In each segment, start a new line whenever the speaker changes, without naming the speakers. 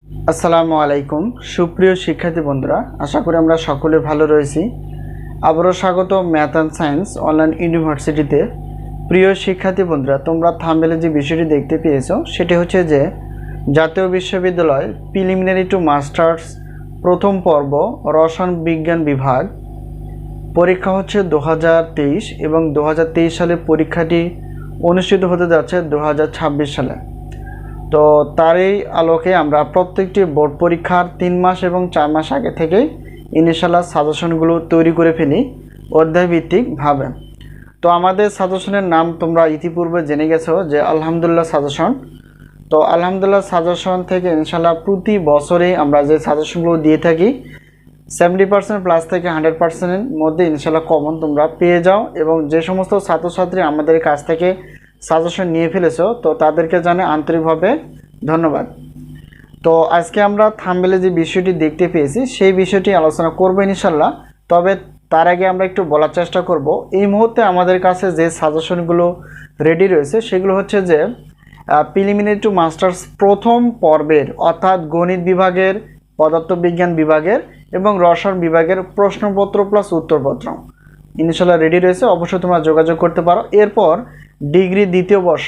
আসসালামু আলাইকুম সুপ্রিয় শিক্ষার্থী বন্ধুরা, আশা করি আমরা সকলে ভালো রয়েছি। আবারও স্বাগত ম্যাথ অ্যান্ড সায়েন্স অনলাইন ইউনিভার্সিটিতে। প্রিয় শিক্ষার্থী বন্ধুরা, তোমরা থাম্বনেলে যে বিষয়টি দেখতে পেয়েছো সেটি হচ্ছে যে জাতীয় বিশ্ববিদ্যালয় প্রিলিমিনারি টু মাস্টার্স প্রথম পর্ব রসায়ন বিজ্ঞান বিভাগ পরীক্ষা হচ্ছে 2023 এবং 2023 সালে পরীক্ষাটি অনুষ্ঠিত হতে যাচ্ছে 2026 সালে। তো তারই আলোকে আমরা প্রত্যেকটি বোর্ড পরীক্ষার 3 মাস এবং 4 মাস আগে থেকেই ইনশাআল্লাহ সাজেশনগুলো তৈরি করে ফেলি অধ্যায়ভিত্তিকভাবে। তো আমাদের সাজেশনের নাম তোমরা ইতিপূর্বে জেনে গেছো যে আলহামদুলিল্লাহ সাজেশন। তো আলহামদুলিল্লাহ সাজেশন থেকে ইনশাআল্লাহ প্রতি বছরেই আমরা যে সাজেশনগুলো দিয়ে থাকি 70% প্লাস থেকে 100%-এর মধ্যে ইনশাআল্লাহ কমন তোমরা পেয়ে যাও। এবং যে সমস্ত ছাত্রছাত্রী আমাদের কাছ থেকে সাজেশন নিয়ে ফেলেছো তো তাদেরকে জানাই আন্তরিকভাবে ধন্যবাদ। তো আজকে আমরা থাম্বনেলে যে বিষয়টি দেখতে পেয়েছি সেই বিষয়টি আলোচনা করব ইনশাআল্লাহ। তবে তার আগে আমরা একটু বলার চেষ্টা করব এই মুহূর্তে আমাদের কাছে যে সাজেশনগুলো রেডি রয়েছে সেগুলো হচ্ছে যে প্রিলিমিনারি টু মাস্টার্স প্রথম পর্বের অর্থাৎ গণিত বিভাগের, পদার্থবিজ্ঞান বিভাগের এবং রসায়ন বিভাগের প্রশ্নপত্র প্লাস উত্তরপত্র ইনশাআল্লাহ রেডি রয়েছে। অবশ্যই তোমরা যোগাযোগ করতে পারো। এরপর ডিগ্রি দ্বিতীয় বর্ষ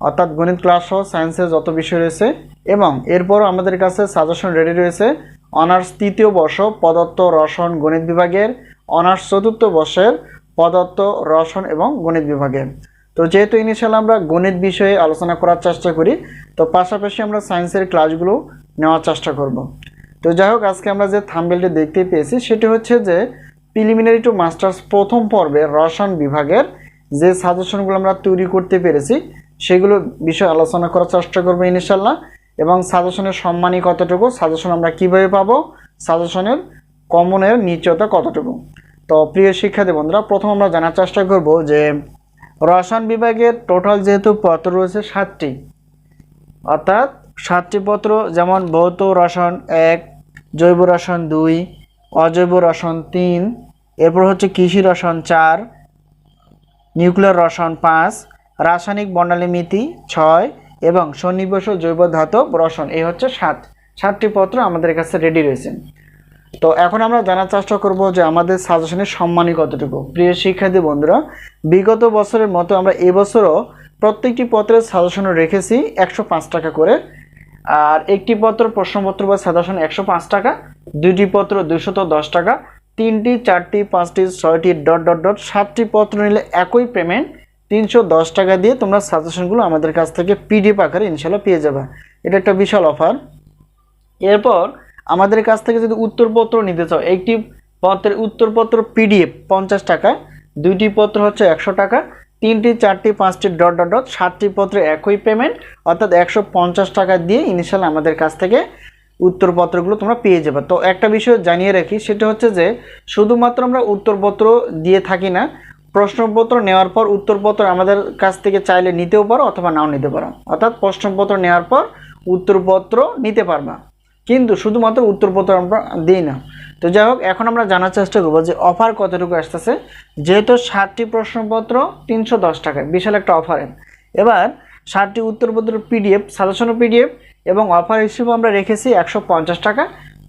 অর্থাৎ গণিত ক্লাস সহ সায়েন্সের যত বিষয় রয়েছে এবং এরপরও আমাদের কাছে সাজেশন রেডি রয়েছে অনার্স তৃতীয় বর্ষ পদার্থ রসায়ন গণিত বিভাগের, অনার্স চতুর্থ বর্ষের পদার্থ রসায়ন এবং গণিত বিভাগের। তো যেহেতু ইনিশিয়াল আমরা গণিত বিষয়ে আলোচনা করার চেষ্টা করি তো পাশাপাশি আমরা সায়েন্সের ক্লাসগুলো নেওয়ার চেষ্টা করব। তো যাই হোক, আজকে আমরা যে থাম্বনেলটি দেখতে পেয়েছি সেটি হচ্ছে যে প্রিলিমিনারি টু মাস্টার্স প্রথম পর্বে রসায়ন বিভাগের যে সাজেশনগুলো আমরা তৈরি করতে পেরেছি সেগুলো বিষয়ে আলোচনা করার চেষ্টা করবো ইনশাআল্লাহ। এবং সাজেশনের সম্মানী কতটুকু, সাজেশন আমরা কিভাবে পাবো, সাজেশনের কমনের নিশ্চয়তা কতটুকু। তো প্রিয় শিক্ষার্থী বন্ধুরা, প্রথম আমরা জানার চেষ্টা করব যে রসায়ন বিভাগের টোটাল যেহেতু পত্র রয়েছে 7টি, অর্থাৎ 7টি পত্র, যেমন ভৌত রসায়ন 1, জৈব রসায়ন 2, অজৈব রসায়ন 3, এরপর হচ্ছে কৃষি রসায়ন 4, নিউক্লিয়ার রসায়ন 5, রাসায়নিক বর্ণালীমিতি 6 এবং সন্নিবেশ জৈব ধাতব রসায়ন, এই হচ্ছে 7টি পত্র আমাদের কাছে রেডি রয়েছে। তো এখন আমরা জানার চেষ্টা করব যে আমাদের সাজেশনের সম্মানী কতটুকু। প্রিয় শিক্ষার্থী বন্ধুরা, বিগত বছরের মতো আমরা এবছরও প্রত্যেকটি পত্রের সাজেশন রেখেছি 105 টাকা করে। আর একটি পত্র প্রশ্নপত্র বা সাজেশন 105 টাকা, 2টি পত্র 210 টাকা, 3টি 4টি 5টি 6টি ... 7টি পত্র নিলে একই পেমেন্ট 310 টাকা দিয়ে তোমরা সাজেশনগুলো আমাদের কাছ থেকে পিডিএফ আকারে ইনশাআল্লাহ পেয়ে যাবে। এটা একটা বিশাল অফার। এরপর আমাদের কাছ থেকে যদি উত্তরপত্র নিতে চাও, একটি পত্রের উত্তরপত্র পিডিএফ 50 টাকা, 2টি পত্র হচ্ছে 100 টাকা, 3টি 4টি 5টি ... 7টি পত্রে একই পেমেন্ট অর্থাৎ 150 টাকা দিয়ে ইনশাআল্লাহ আমাদের কাছ থেকে উত্তরপত্রগুলো তোমরা পেয়ে যাবে। তো একটা বিষয় জানিয়ে রাখি, সেটা হচ্ছে যে শুধুমাত্র আমরা উত্তরপত্র দিয়ে থাকি না, প্রশ্নপত্র নেওয়ার পর উত্তরপত্র আমাদের কাছ থেকে চাইলে নিতেও পারো অথবা নাও নিতে পারো। অর্থাৎ প্রশ্নপত্র নেওয়ার পর উত্তরপত্র নিতে পারবা, কিন্তু শুধুমাত্র উত্তরপত্র আমরা দিই না। তো যাই হোক, এখন আমরা জানার চেষ্টা করবো যে অফার কতটুকু আসতেছে। যেহেতু 7টি প্রশ্নপত্র 310 টাকায়, বিশাল একটা অফার। এবার 7টি উত্তরপত্র পিডিএফ, সাজেশন পিডিএফ এবং অফার হিসেবে আমরা রেখেছি 150 টাকা।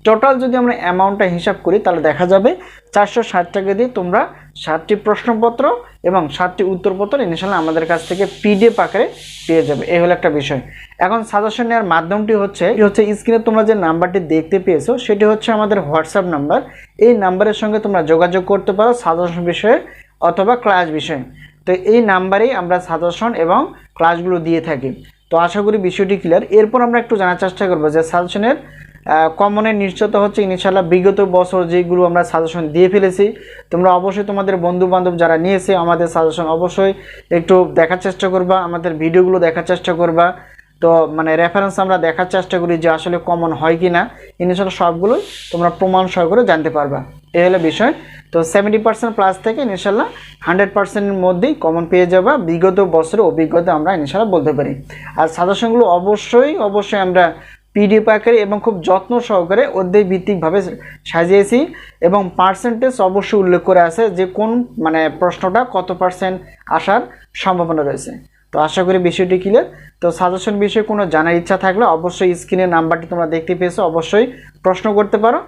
টোটাল যদি আমরা অ্যামাউন্টটা হিসাব করি তাহলে দেখা যাবে 460 টাকা দিয়ে তোমরা 7টি প্রশ্নপত্র এবং 7টি উত্তরপত্র ইনশাআল্লাহ আমাদের কাছ থেকে পিডিএফ আকারে পেয়ে যাবে। এই হলো একটা বিষয়। এখন সাজেশন নেওয়ার মাধ্যমটি হচ্ছে স্ক্রিনে তোমরা যে নাম্বারটি দেখতে পেয়েছো সেটি হচ্ছে আমাদের হোয়াটসঅ্যাপ নাম্বার। এই নাম্বারের সঙ্গে তোমরা যোগাযোগ করতে পারো সাজেশন বিষয়ে অথবা ক্লাস বিষয়ে। তো এই নাম্বারেই আমরা সাজেশন এবং ক্লাসগুলো দিয়ে থাকি। তো আশা করি বিষয়টি ক্লিয়ার। এরপর আমরা একটু জানার চেষ্টা করবো যে সাজেশনের কমনের নিশ্চয়তা হচ্ছে ইনশাআল্লাহ বিগত বছর যেগুলো আমরা সাজেশন দিয়ে ফেলেছি, তোমরা অবশ্যই তোমাদের বন্ধু বান্ধব যারা নিয়েছে আমাদের সাজেশন অবশ্যই একটু দেখার চেষ্টা করবা, আমাদের ভিডিওগুলো দেখার চেষ্টা করবা। তো মানে রেফারেন্স আমরা দেখার চেষ্টা করি যে আসলে কমন হয় কি না, ইনশাআল্লাহ সবগুলোই তোমরা প্রমাণ সহকারে জানতে পারবা। এই হলো বিষয়। তো 70% প্লাস থেকে ইনশাআল্লাহ 100%-এর মধ্যেই কমন পেয়ে যাবা, বিগত বছরের অভিজ্ঞতা আমরা ইনশাআল্লাহ বলতে পারি। আর সাজেশনগুলো অবশ্যই আমরা পিডিএফ আকারে এবং খুব যত্ন সহকারে অধ্যায় ভিত্তিকভাবে সাজিয়েছি এবং পার্সেন্টেজ অবশ্যই উল্লেখ করে আছে যে কোন মানে প্রশ্নটা কত % আসার সম্ভাবনা রয়েছে। তো আশা করি বিষয়টি ক্লিয়ার। তো সাজেশন বিষয়ে কোনো জানার ইচ্ছা থাকলে অবশ্যই স্ক্রিনের নাম্বারটি তোমরা দেখতে পেয়েছো, অবশ্যই প্রশ্ন করতে পারো।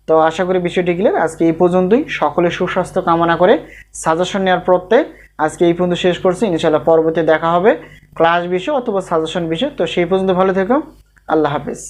তো আশা করি বিষয়টি ক্লিয়ার। আজকে এই পর্যন্তই, সকলে সুস্বাস্থ্য কামনা করে সাজেশন নেওয়ার প্রত্যয় আজকে এই পর্যন্ত শেষ করছি। ইনশাআল্লাহ পরবর্তী দেখা হবে ক্লাস বিষয় অথবা সাজেশন বিষয়। তো সেই পর্যন্ত ভালো থেকো, আল্লাহ হাফেজ।